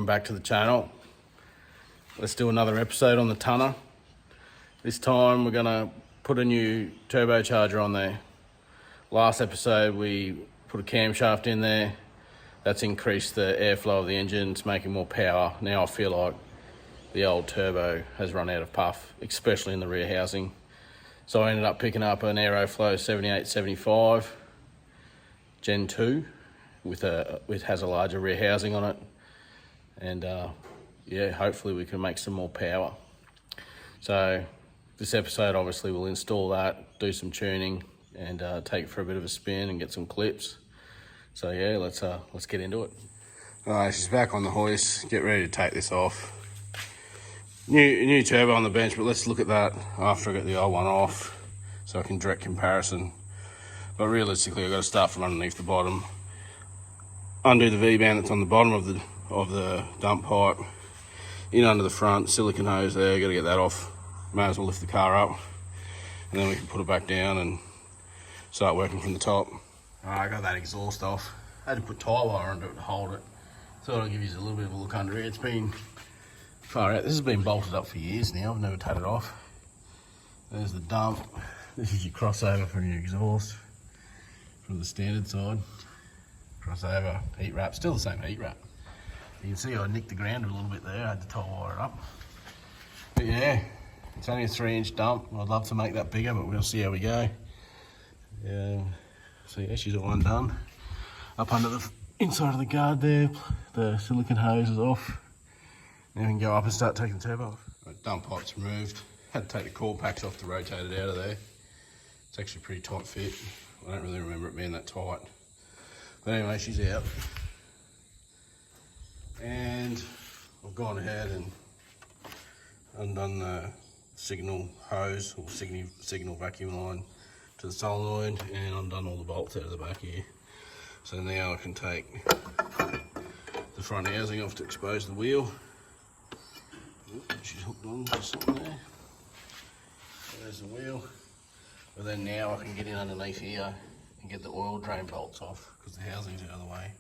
back to the channel. Let's do another episode on the tonner. This time we're gonna put a new turbocharger on there. Last episode we put a camshaft in there. That's increased the airflow of the engine, it's making more power. Now I feel like the old turbo has run out of puff, especially in the rear housing. So I ended up picking up an Aeroflow 7875 Gen 2 with has a larger rear housing on it. And yeah, hopefully we can make some more power. So this episode obviously we'll install that, do some tuning and take it for a bit of a spin and get some clips. So yeah, let's get into it. All right, she's back on the hoist. Get ready to take this off. New turbo on the bench, but let's look at that after I get the old one off so I can direct comparison. But realistically, I've got to start from underneath the bottom, undo the V-band that's on the bottom of the dump pipe, in under the front, silicone hose there, got to get that off. May as well lift the car up, and then we can put it back down and start working from the top. All right, I got that exhaust off. I had to put tie wire under it to hold it. Thought I'd give you a little bit of a look under it. It's been far out. This has been bolted up for years now. I've never taken it off. There's the dump. This is your crossover from your exhaust from the standard side. Crossover, heat wrap, still the same heat wrap. You can see I nicked the ground a little bit there. I had to tie wire it up. But yeah, it's only a 3-inch dump. I'd love to make that bigger, but we'll see how we go. So yeah, she's all undone. Up under the inside of the guard there, the silicone hose is off. Now we can go up and start taking the turbo off. Right, dump pipe's removed. Had to take the core packs off to rotate it out of there. It's actually a pretty tight fit. I don't really remember it being that tight. But anyway, she's out. And I've gone ahead and undone the signal hose or signal vacuum line to the solenoid, and undone all the bolts out of the back here. So now I can take the front housing off to expose the wheel. She's hooked on to something there. There's the wheel. But then now I can get in underneath here and get the oil drain bolts off because the housing's out of the way.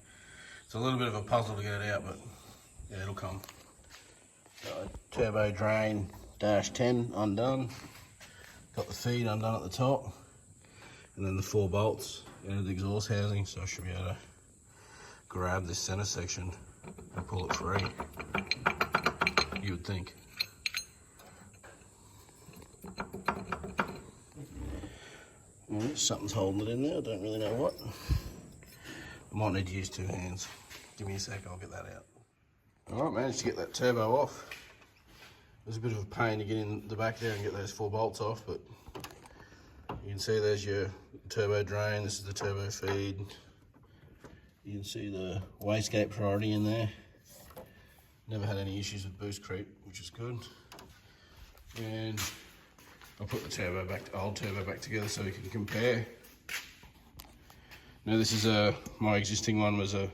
It's a little bit of a puzzle to get it out, but yeah, it'll come. So, turbo drain -10 undone. Got the feed undone at the top. And then the 4 bolts into the exhaust housing, so I should be able to grab this center section and pull it free. You would think. Something's holding it in there, I don't really know what. I might need to use 2 hands. Give me a sec, I'll get that out. Alright, managed to get that turbo off. It was a bit of a pain to get in the back there and get those 4 bolts off, but you can see there's your turbo drain, this is the turbo feed. You can see the wastegate priority in there. Never had any issues with boost creep, which is good. And I'll put the old turbo back together so we can compare. Now this is my existing one was a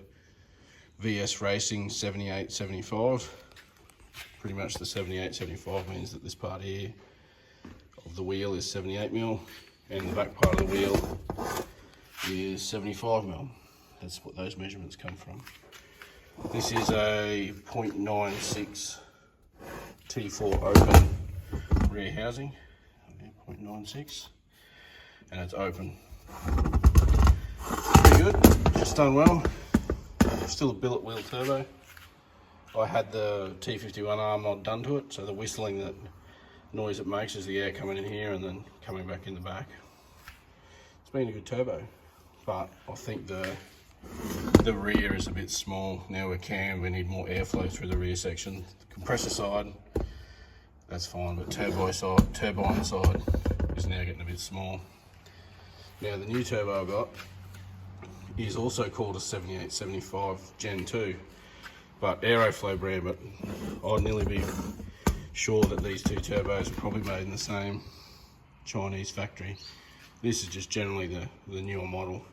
VS Racing 7875. Pretty much the 7875 means that this part here of the wheel is 78mm and the back part of the wheel is 75mm. That's what those measurements come from. This is a 0.96 T4 open rear housing, 0.96, and it's open. Pretty good, just done well. Still a billet wheel turbo. I had the T51 arm mod done to it, so the whistling, that noise it makes is the air coming in here and then coming back in the back. It's been a good turbo, but I think the rear is a bit small. Now we need more airflow through the rear section. The compressor side, that's fine, but turbine side is now getting a bit small. Now the new turbo I got is also called a 7875 Gen 2, but Aeroflow brand, but I'd nearly be sure that these 2 turbos are probably made in the same Chinese factory. This is just generally the newer model.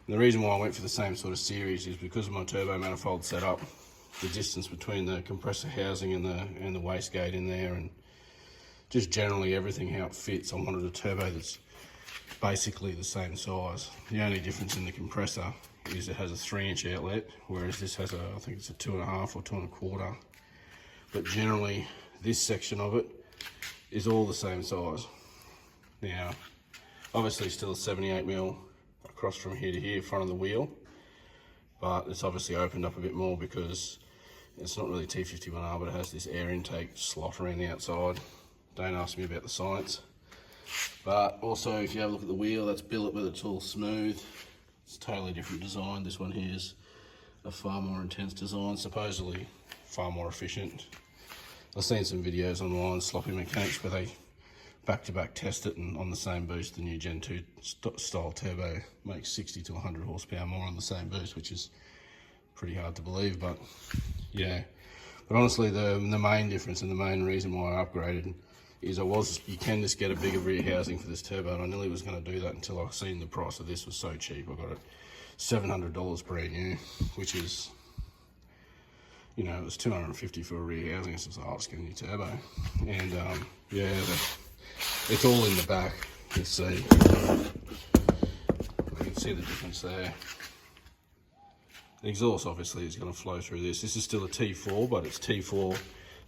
And the reason why I went for the same sort of series is because of my turbo manifold setup, the distance between the compressor housing and the wastegate in there, and just generally everything how it fits. I wanted a turbo that's basically the same size. The only difference in the compressor is it has a 3-inch outlet, whereas this has I think it's a 2.5 or 2.25. But generally, this section of it is all the same size. Now, obviously still a 78mm across from here to here, front of the wheel, but it's obviously opened up a bit more because it's not really T51R, but it has this air intake slot around the outside. Don't ask me about the science. But also, if you have a look at the wheel, that's billet, but it's all smooth. It's a totally different design. This one here is a far more intense design, supposedly far more efficient. I've seen some videos online, sloppy mechanics, where they back-to-back test it, and on the same boost, the new Gen 2 style turbo makes 60 to 100 horsepower more on the same boost, which is pretty hard to believe, but yeah. But honestly, the main difference and the main reason why I upgraded is you can just get a bigger rear housing for this turbo, and I nearly was going to do that until I seen the price of this was so cheap. I got it $700 brand new, which is, you know, it was $250 for a rear housing. So I was like, oh, let's get a new turbo. And yeah, it's all in the back. You see, you can see the difference there. The exhaust obviously is going to flow through this. This is still a T4, but it's T4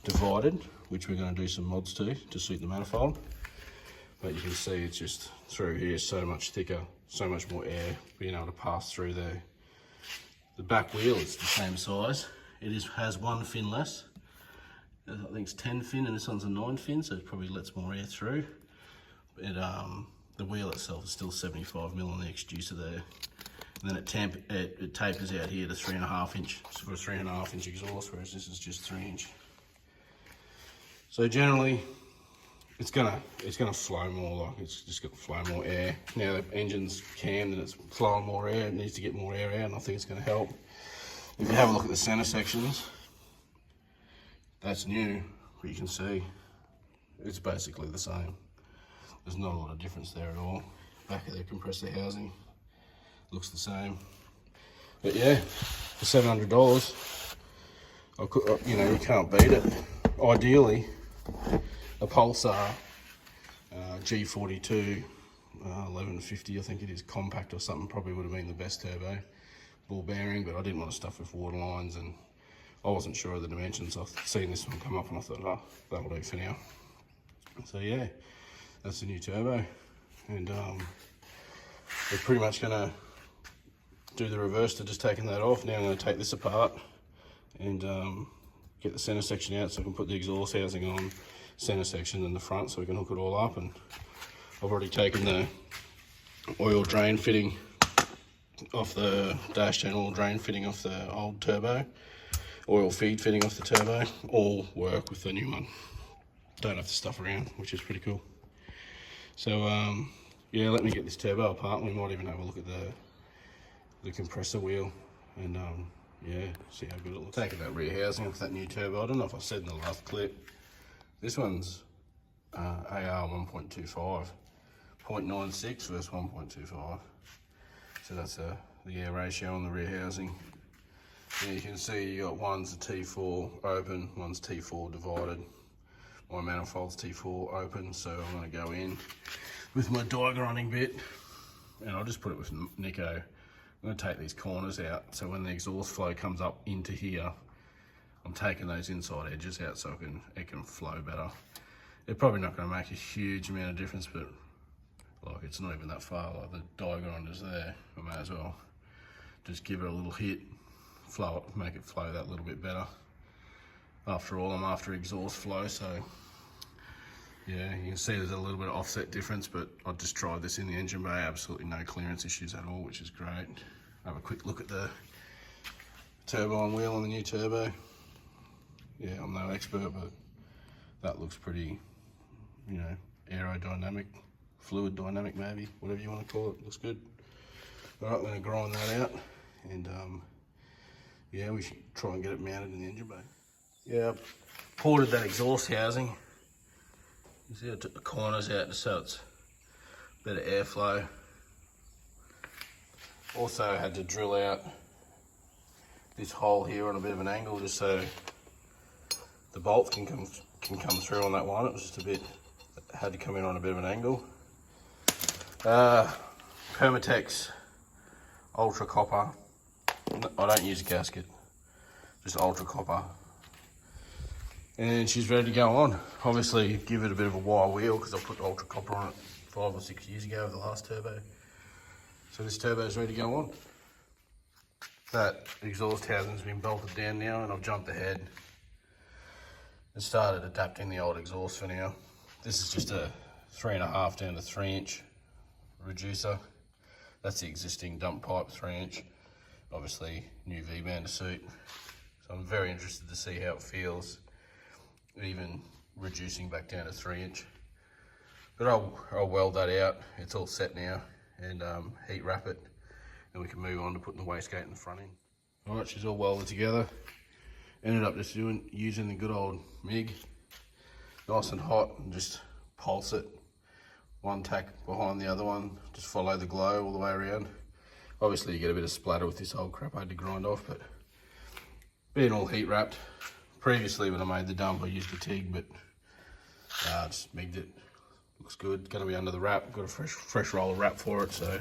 divided, which we're going to do some mods to suit the manifold. But you can see it's just through here so much thicker, so much more air being able to pass through there. The back wheel is the same size. It has 1 fin less. I think it's 10 fin, and this one's a 9 fin, so it probably lets more air through. But the wheel itself is still 75mm on the exducer there. And then it tapers out here to 3.5 inch for a 3.5 inch exhaust, whereas this is just 3 inch. So generally, it's gonna flow more, like it's just gonna flow more air. Now the engine's cammed and it's flowing more air, it needs to get more air out, and I think it's gonna help. If you have a look at the center sections, that's new, but you can see it's basically the same. There's not a lot of difference there at all. Back of the compressor housing looks the same. But yeah, for $700, you know, you can't beat it. Ideally, a Pulsar G42 1150, I think it is, compact or something, probably would have been the best turbo. Ball bearing, but I didn't want to stuff with water lines, and I wasn't sure of the dimensions. I've seen this one come up and I thought, oh, that'll do for now. So yeah, that's the new turbo, and we're pretty much going to do the reverse to just taking that off. Now I'm going to take this apart and get the center section out so I can put the exhaust housing on center section and the front so we can hook it all up. And I've already taken the oil drain fitting off the dash chain, oil drain fitting off the old turbo, oil feed fitting off the turbo, all work with the new one. Don't have to stuff around, which is pretty cool. So yeah, let me get this turbo apart, and we might even have a look at the compressor wheel and yeah, see how good it looks. Taking that rear housing off that new turbo, I don't know if I said in the last clip, this one's AR 1.25, 0.96 versus 1.25. So that's the air ratio on the rear housing. Yeah, you can see you got one's a T4 open, one's T4 divided. My manifold's T4 open, so I'm going to go in with my die grinding bit, and I'll just put it with Nico. I'm going to take these corners out, so when the exhaust flow comes up into here, I'm taking those inside edges out so it can flow better. It's probably not going to make a huge amount of difference, but like it's not even that far. Like the die grinder's there, I may as well just give it a little hit, flow it, make it flow that little bit better. After all, I'm after exhaust flow, so yeah, you can see there's a little bit of offset difference, but I just tried this in the engine bay, absolutely no clearance issues at all, which is great. Have a quick look at the turbo and wheel on the new turbo. Yeah, I'm no expert, but that looks pretty, you know, aerodynamic, fluid dynamic maybe, whatever you want to call it, looks good. All right, I'm going to grind that out, and yeah, we should try and get it mounted in the engine bay. Yeah, I've ported that exhaust housing. You see I took the corners out just so it's better airflow. Also had to drill out this hole here on a bit of an angle just so the bolts can come through on that one. It was just a bit, had to come in on a bit of an angle. Permatex Ultra Copper I don't use a gasket, just ultra copper. And she's ready to go on. Obviously give it a bit of a wire wheel because I put ultra copper on it 5 or 6 years ago with the last turbo. So this turbo is ready to go on. That exhaust housing's been bolted down now, and I've jumped ahead and started adapting the old exhaust for now. This is just a 3.5 down to 3 inch reducer. That's the existing dump pipe 3 inch. Obviously new V-band to suit. So I'm very interested to see how it feels, even reducing back down to 3 inch. But I'll weld that out. It's all set now, and heat wrap it, and we can move on to putting the wastegate in the front end. All right, she's all welded together. Ended up just using the good old MIG, nice and hot, and just pulse it. One tack behind the other one, just follow the glow all the way around. Obviously you get a bit of splatter with this old crap I had to grind off, but being all heat wrapped. Previously when I made the dump I used a TIG, but just MIG'd it. Looks good, gonna be under the wrap. Got a fresh roll of wrap for it, so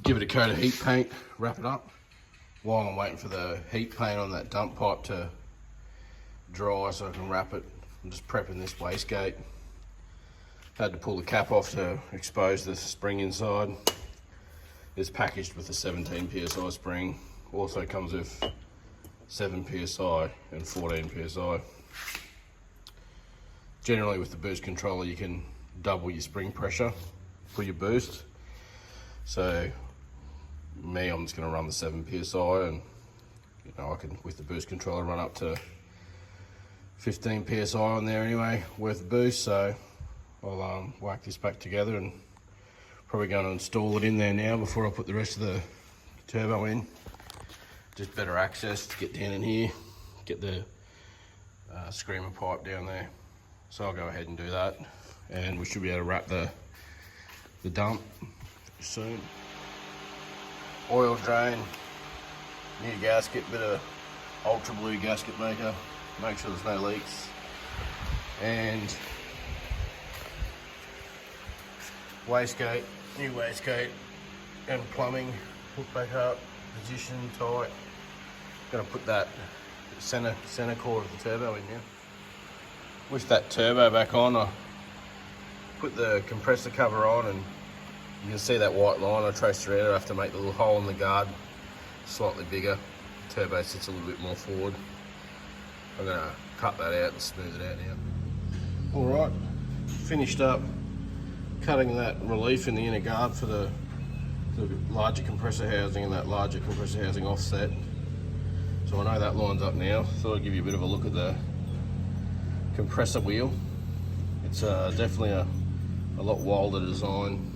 give it a coat of heat paint, wrap it up. While I'm waiting for the heat paint on that dump pipe to dry so I can wrap it, I'm just prepping this wastegate. Had to pull the cap off to expose the spring inside. It's packaged with a 17 psi spring. Also comes with 7 psi and 14 psi. Generally with the boost controller you can double your spring pressure for your boost. So I'm just going to run the 7 psi, and I can, with the boost controller, run up to 15 psi on there anyway worth of boost. So I'll whack this back together and probably going to install it in there now before I put the rest of the turbo in. Just better access to get down in here, get the screamer pipe down there. So I'll go ahead and do that, and we should be able to wrap the dump soon. Oil drain, new gasket, bit of ultra blue gasket maker, make sure there's no leaks, and wastegate, new wastegate and plumbing, hook back up, position tight. Gonna put that center core of the turbo in now. With that turbo back on, I put the compressor cover on, and you can see that white line I traced around it. I have to make the little hole in the guard slightly bigger. The turbo sits a little bit more forward. I'm gonna cut that out and smooth it out now. All right, finished up cutting that relief in the inner guard for the larger compressor housing and that larger compressor housing offset. So I know that lines up now. Thought I'd give you a bit of a look at the compressor wheel. It's definitely a lot wilder design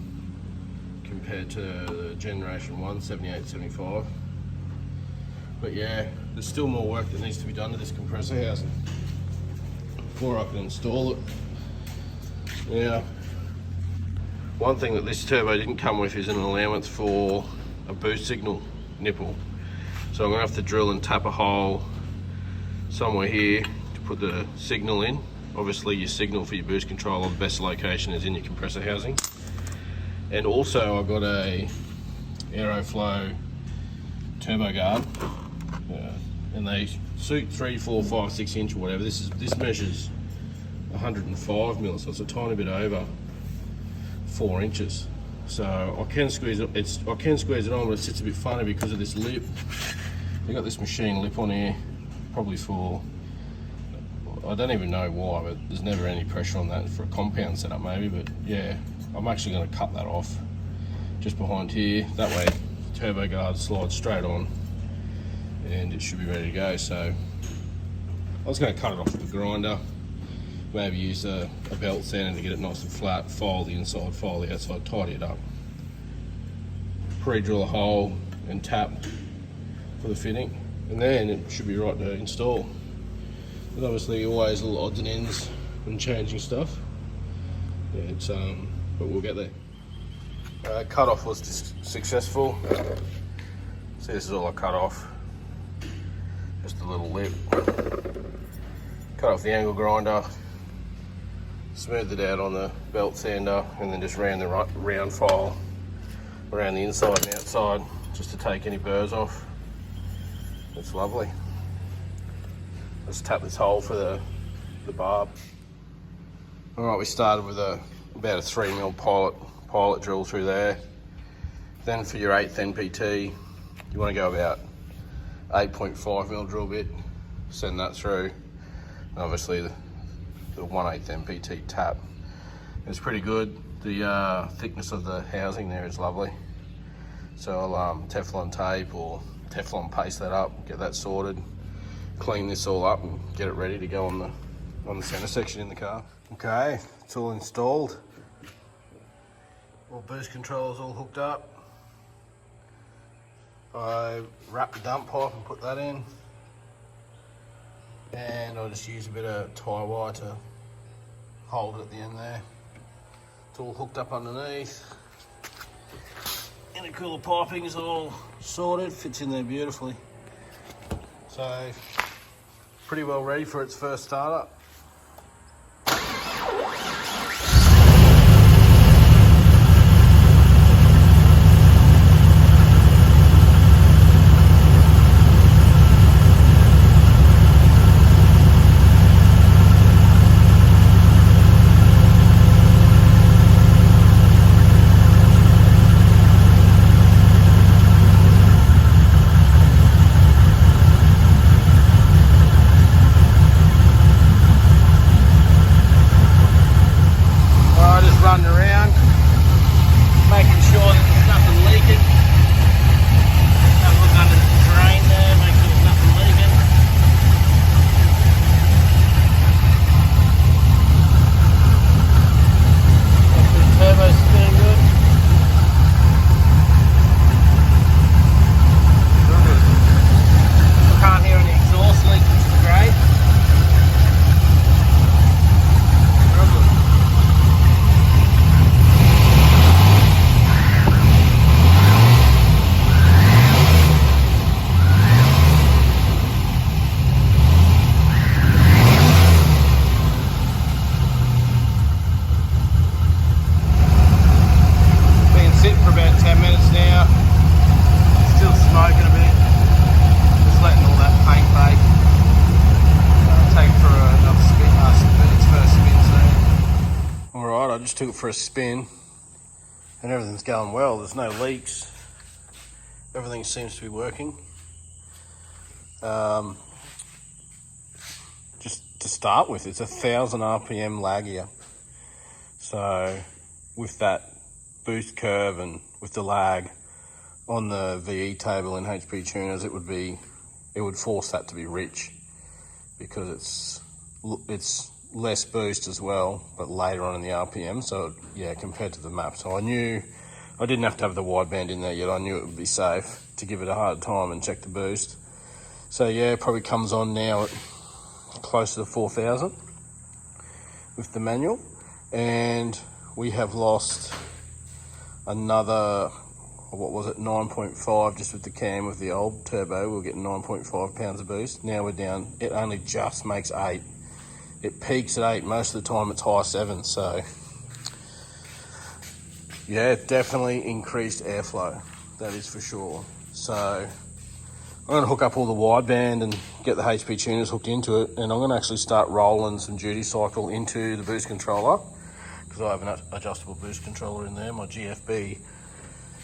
compared to the Generation 1, 78, 75. But yeah, there's still more work that needs to be done to this compressor housing before I can install it. Now, one thing that this turbo didn't come with is an allowance for a boost signal nipple. So I'm gonna have to drill and tap a hole somewhere here to put the signal in. Obviously your signal for your boost controller, the best location is in your compressor housing. And also I've got a Aeroflow turbo guard, and they suit 3, 4, 5, 6 inch or whatever. This measures 105 mil, so it's a tiny bit over 4 inches. So I can squeeze it. I can squeeze it on, but it sits a bit funny because of this lip. They got this machine lip on here, probably for, I don't even know why, but there's never any pressure on that for a compound setup maybe. But yeah, I'm actually going to cut that off just behind here. That way, turbo guard slides straight on, and it should be ready to go. So I was going to cut it off with a grinder. Maybe use a belt sander to get it nice and flat, file the inside, file the outside, tidy it up. Pre-drill a hole and tap for the fitting, and then it should be right to install. But obviously always little odds and ends when changing stuff. Yeah, it's but we'll get there. Cut off was just successful. See, this is all I cut off. Just a little lip. Cut off the angle grinder. Smoothed it out on the belt sander, and then just ran the round file around the inside and outside. just to take any burrs off. It's lovely. Let's tap this hole for the barb. All right, we started with about a 3mm pilot drill through there. Then for your 1/8 NPT, you want to go about 8.5mm drill bit, send that through. And obviously the 1/8 NPT tap. It's pretty good. The thickness of the housing there is lovely. So I'll Teflon tape or Teflon paste that up, get that sorted, clean this all up and get it ready to go on the center section in the car. Okay, it's all installed. All boost controllers all hooked up. I wrapped the dump pipe and put that in. And I'll just use a bit of tie wire to hold it at the end there. It's all hooked up underneath. Intercooler piping is all sorted, fits in there beautifully. So, pretty well ready for its first startup. Running around, making sure that there's nothing leaking. Have a look under the drain there, make sure there's nothing leaking. The turbo's spinning good. I can't hear any exhaust leaks, which is great. I just took it for a spin and everything's going well. There's no leaks. Everything seems to be working. Just to start with, it's 1,000 RPM lag here. So with that boost curve and with the lag on the VE table in HP tuners, it would force that to be rich because it's less boost as well, but later on in the RPM. So yeah, compared to the map. So I knew I didn't have to have the wideband in there yet. I knew it would be safe to give it a hard time and check the boost. So yeah, it probably comes on now at close to 4,000 with the manual. And we have lost another, what was it, 9.5 just with the cam with the old turbo. We were getting 9.5 pounds of boost. Now we're down, it only just makes 8. It peaks at 8, most of the time it's high 7, so yeah, definitely increased airflow, that is for sure. So I'm gonna hook up all the wideband and get the HP tuners hooked into it, and I'm gonna actually start rolling some duty cycle into the boost controller, because I have an adjustable boost controller in there, my GFB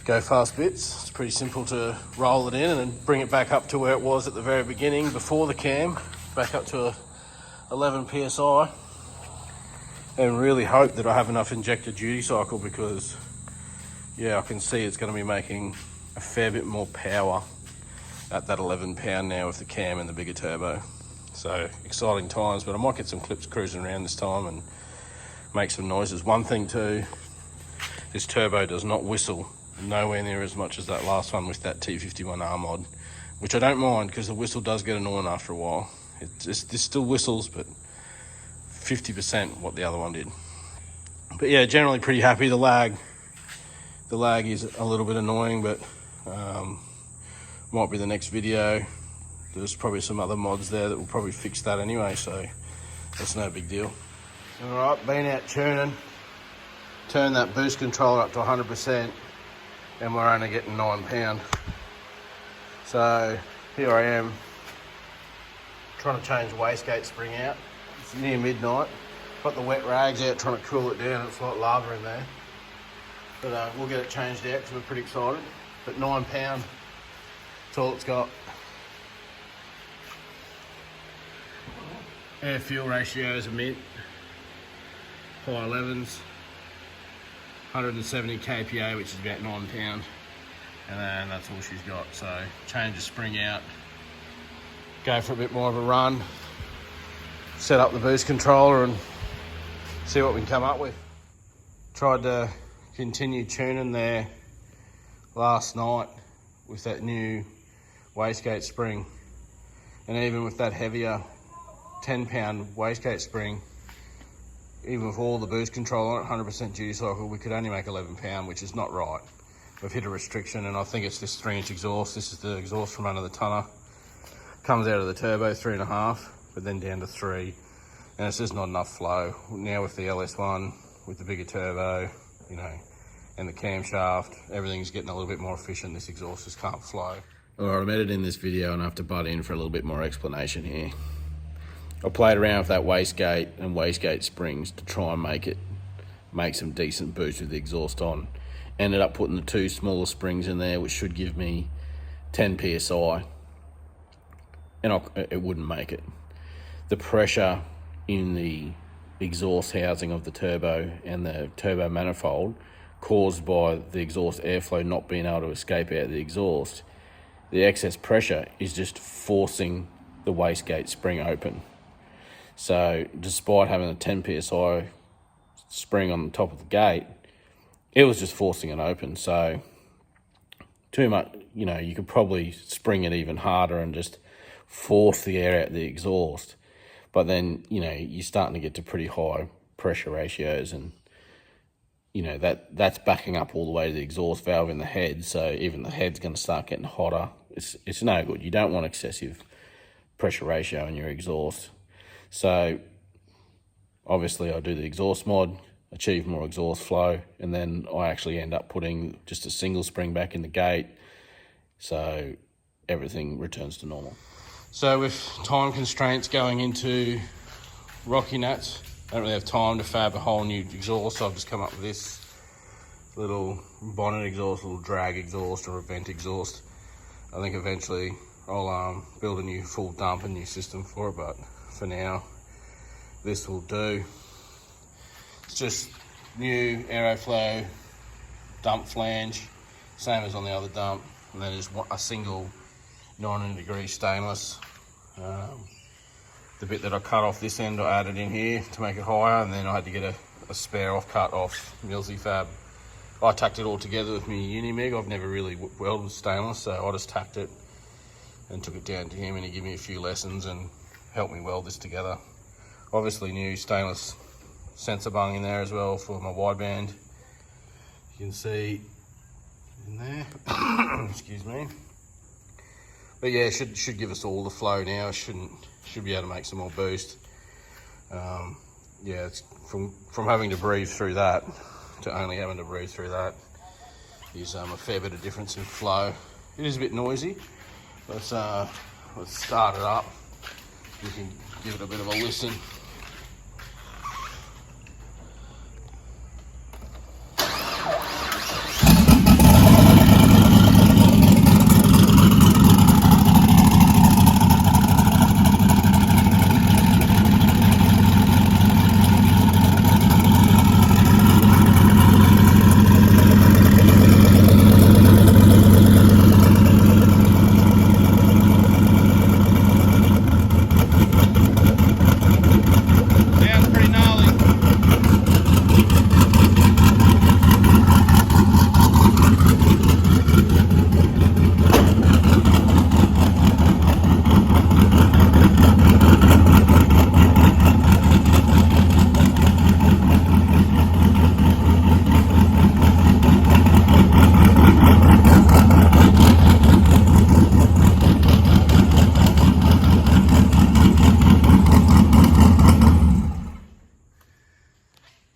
Go Fast bits. It's pretty simple to roll it in and then bring it back up to where it was at the very beginning before the cam, back up to 11 PSI, and really hope that I have enough injector duty cycle, because yeah, I can see it's going to be making a fair bit more power at that 11 pound now with the cam and the bigger turbo. So exciting times, but I might get some clips cruising around this time and make some noises. One thing too, this turbo does not whistle, nowhere near as much as that last one with that T51R mod, which I don't mind because the whistle does get annoying after a while. This still whistles, but 50% what the other one did. But yeah, generally pretty happy. The lag is a little bit annoying, but might be the next video. There's probably some other mods there that will probably fix that anyway, so that's no big deal. All right, been out tuning, turn that boost controller up to 100%, and we're only getting 9 pound. So here I am trying to change the wastegate spring out. It's near midnight. Got the wet rags out trying to cool it down. It's like lava in there. But we'll get it changed out because we're pretty excited. But £9, that's all it's got. Air fuel ratios are mint. High 11s. 170 kPa, which is about £9. And then that's all she's got. So change the spring out. Go for a bit more of a run. Set up the boost controller and see what we can come up with. Tried to continue tuning there last night with that new wastegate spring, and even with that heavier 10-pound wastegate spring, even with all the boost control on it, 100% duty cycle, we could only make 11 pound, which is not right. We've hit a restriction, and I think it's this 3-inch exhaust. This is the exhaust from under the tonner. Comes out of the turbo 3.5, but then down to 3, and it's just not enough flow. Now with the LS1, with the bigger turbo, you know, and the camshaft, everything's getting a little bit more efficient. This exhaust just can't flow. All right, I'm editing this video and I have to butt in for a little bit more explanation here. I played around with that wastegate and wastegate springs to try and make some decent boost with the exhaust on. Ended up putting the 2 smaller springs in there, which should give me 10 PSI, and it wouldn't make it. The pressure in the exhaust housing of the turbo and the turbo manifold, caused by the exhaust airflow not being able to escape out of the exhaust, the excess pressure is just forcing the wastegate spring open. So despite having a 10 PSI spring on the top of the gate, it was just forcing it open. So too much, you know, you could probably spring it even harder and just force the air out of the exhaust. But then, you know, you're starting to get to pretty high pressure ratios, and you know, that's backing up all the way to the exhaust valve in the head, so even the head's going to start getting hotter. It's no good. You don't want excessive pressure ratio in your exhaust. So obviously I do the exhaust mod, achieve more exhaust flow, and then I actually end up putting just a single spring back in the gate, so everything returns to normal. So with time constraints going into Rocky Nuts, I don't really have time to fab a whole new exhaust, so I've just come up with this little bonnet exhaust, little drag exhaust or a vent exhaust. I think eventually I'll build a new full dump and new system for it, but for now this will do. It's just new Aeroflow dump flange, same as on the other dump, and then just a single 90-degree stainless. The bit that I cut off this end I added in here to make it higher, and then I had to get a spare offcut off Millsy Fab. I tacked it all together with my Unimig. I've never really welded stainless, so I just tacked it and took it down to him, and he gave me a few lessons and helped me weld this together. Obviously new stainless sensor bung in there as well for my wideband. You can see in there, excuse me. But yeah, it should give us all the flow now. Should be able to make some more boost. Yeah, it's from having to breathe through that to only having to breathe through that is a fair bit of difference in flow. It is a bit noisy. Let's start it up. You can give it a bit of a listen.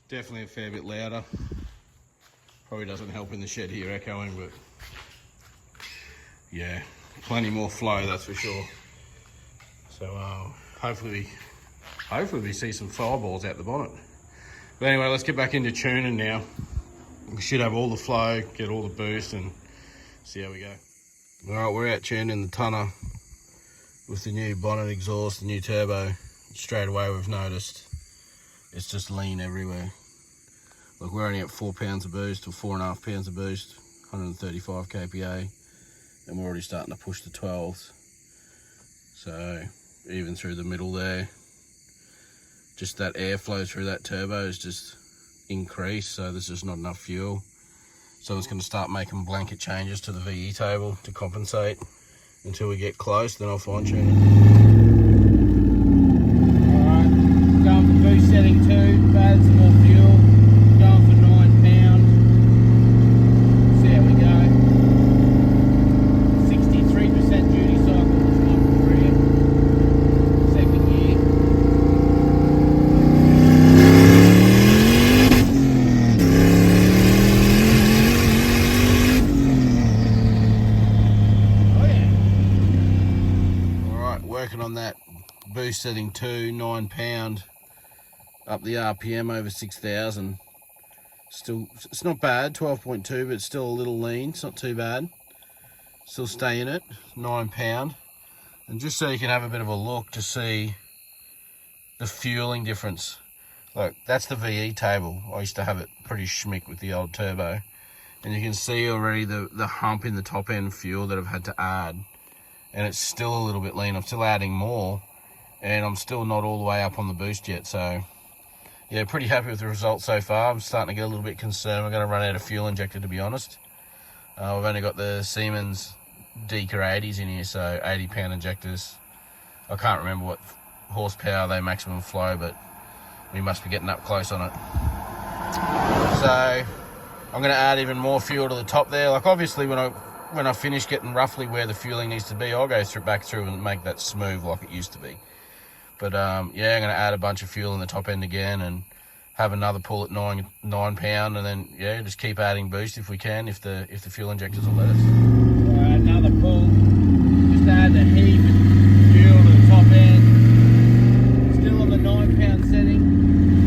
Definitely a fair bit louder. Probably doesn't help in the shed here echoing, but yeah, plenty more flow, that's for sure. So hopefully we see some fireballs out the bonnet. But anyway, let's get back into tuning now. We should have all the flow, get all the boost, and see how we go. All right, we're out tuning the tonner with the new bonnet exhaust, the new turbo. Straight away we've noticed it's just lean everywhere. Look, we're only at 4 pounds of boost, or 4.5 pounds of boost, 135 kPa, and we're already starting to push the 12s. So even through the middle there, just that airflow through that turbo is just increased, so there's just not enough fuel. So it's going to start making blanket changes to the VE table to compensate until we get close, then I'll fine tune it. Alright, going for boost setting 2, add some more fuel, going for 9 pounds. See how we go. 63% duty cycle, which might be brilliant. Second gear. Working on that boost setting 2, 9 pound, up the RPM over 6,000. Still, it's not bad, 12.2, but it's still a little lean. It's not too bad. Still stay in it, 9 pound. And just so you can have a bit of a look to see the fueling difference. Look, that's the VE table. I used to have it pretty schmick with the old turbo. And you can see already the hump in the top end fuel that I've had to add. And it's still a little bit lean. I'm still adding more, and I'm still not all the way up on the boost yet. So yeah, pretty happy with the results so far. I'm starting to get a little bit concerned we're going to run out of fuel injector, to be honest. We've only got the Siemens Deca 80s in here, so 80 pound injectors. I can't remember what horsepower they maximum flow, but we must be getting up close on it. So I'm going to add even more fuel to the top there. Like, obviously when I finish getting roughly where the fueling needs to be, I'll go back through and make that smooth like it used to be. But yeah, I'm going to add a bunch of fuel in the top end again and have another pull at 9 pound, and then yeah, just keep adding boost if we can, if the fuel injectors will let us. Alright, another pull. Just add a heap of fuel to the top end. Still on the 9 pound setting.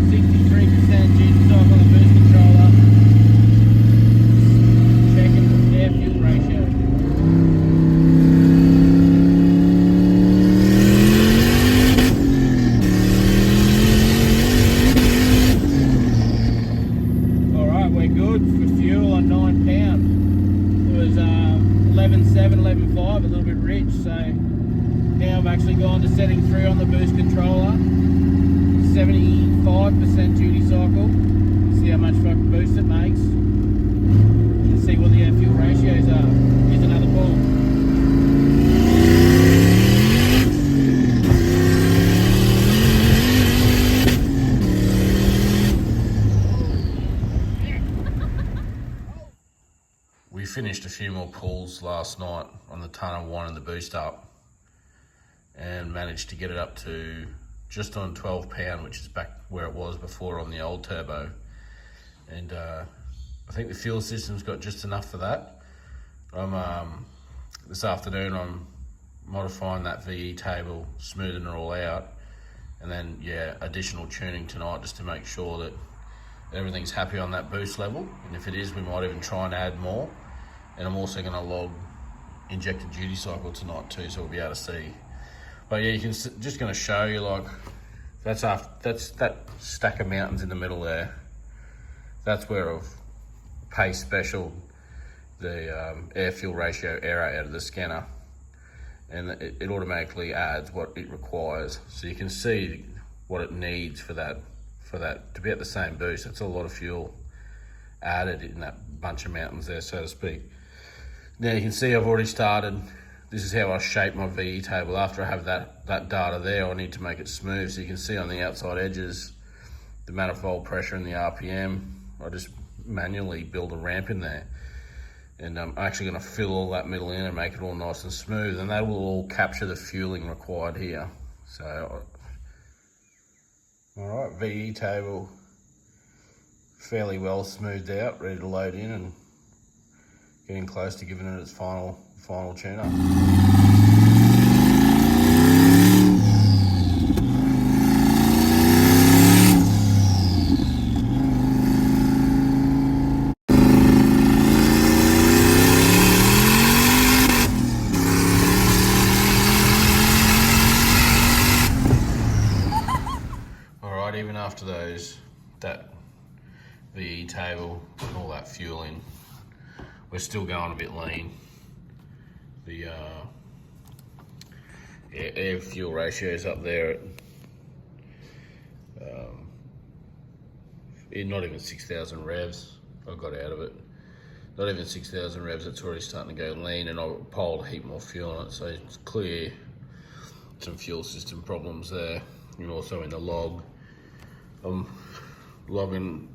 63% duty cycle on the boost controller. Checking air fuel ratio. Alright, we're good for fuel on 9 pound. It was 11.7, 11.5, a little bit rich, so now I've actually gone to setting 3 on the boost controller. 75% duty cycle. See how much fucking boost it makes. And see what the air fuel ratios are. Here's another pull. We finished a few more pulls last night on the tonner, winding the boost up, and managed to get it up to just on 12 pound, which is back where it was before on the old turbo. And I think the fuel system's got just enough for that. This afternoon I'm modifying that VE table, smoothing it all out, and then yeah, additional tuning tonight just to make sure that everything's happy on that boost level. And if it is, we might even try and add more. And I'm also going to log injected duty cycle tonight too, so we'll be able to see. But yeah, just going to show you, like, that's that stack of mountains in the middle there. That's where I've pace special the air fuel ratio error out of the scanner, and it automatically adds what it requires. So you can see what it needs for that to be at the same boost. It's a lot of fuel added in that bunch of mountains there, so to speak. Now you can see I've already started. This is how I shape my VE table. After I have that data there, I need to make it smooth. So you can see on the outside edges, the manifold pressure and the RPM. I just manually build a ramp in there. And I'm actually going to fill all that middle in and make it all nice and smooth. And that will all capture the fueling required here. So, all right, VE table fairly well smoothed out, ready to load in, and getting close to giving it its final final tune-up. Alright, even after that VE table, all that fueling, we're still going a bit lean. The air fuel ratio's up there at not even 6,000 revs. I got out of it. Not even 6,000 revs, it's already starting to go lean, and I piled a heap more fuel on it, so it's clear some fuel system problems there. And also in the log, I'm logging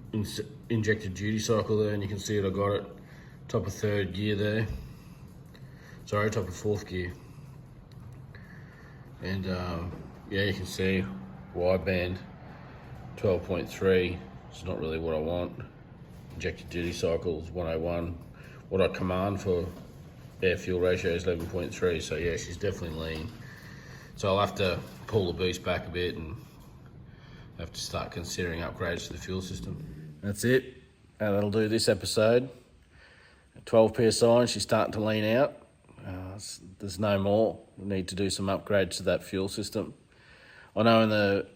injected duty cycle there, and you can see it, I got it top of third gear there. Sorry, top of fourth gear. And yeah, you can see wideband 12.3. It's not really what I want. Injected duty cycle is 101. What I command for air fuel ratio is 11.3. So yeah, she's definitely lean. So I'll have to pull the boost back a bit and have to start considering upgrades to the fuel system. That's it. That'll do this episode. At 12 PSI, she's starting to lean out. There's no more. We need to do some upgrades to that fuel system. I know in the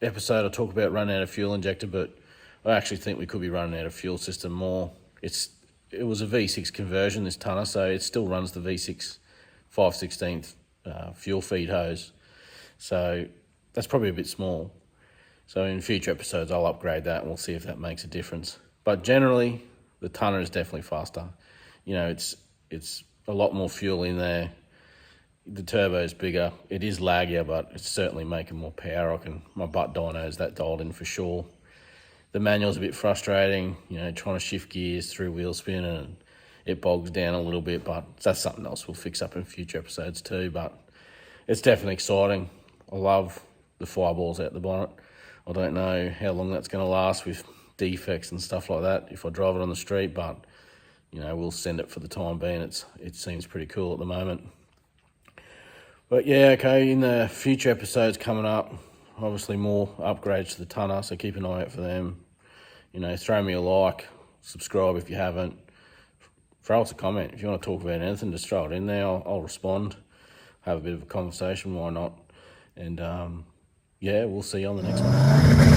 episode I talk about running out of fuel injector, but I actually think we could be running out of fuel system more. It was a V6 conversion, this tonner, so it still runs the V6 5/16 fuel feed hose. So that's probably a bit small. So in future episodes, I'll upgrade that and we'll see if that makes a difference. But generally, the tonner is definitely faster. You know, it's a lot more fuel in there. The turbo is bigger. It is laggier, but it's certainly making more power. My butt dyno is that dialed in for sure. The manual's a bit frustrating, you know, trying to shift gears through wheel spin, and it bogs down a little bit, but that's something else we'll fix up in future episodes too. But it's definitely exciting. I love the fireballs out the bonnet. I don't know how long that's going to last with defects and stuff like that if I drive it on the street, but you know, we'll send it for the time being. It seems pretty cool at the moment. But yeah, okay, in the future episodes coming up, obviously more upgrades to the tonner, so keep an eye out for them. You know, throw me a like, subscribe if you haven't. Throw us a comment. If you want to talk about anything, just throw it in there. I'll respond, have a bit of a conversation, why not? And yeah, we'll see you on the next one.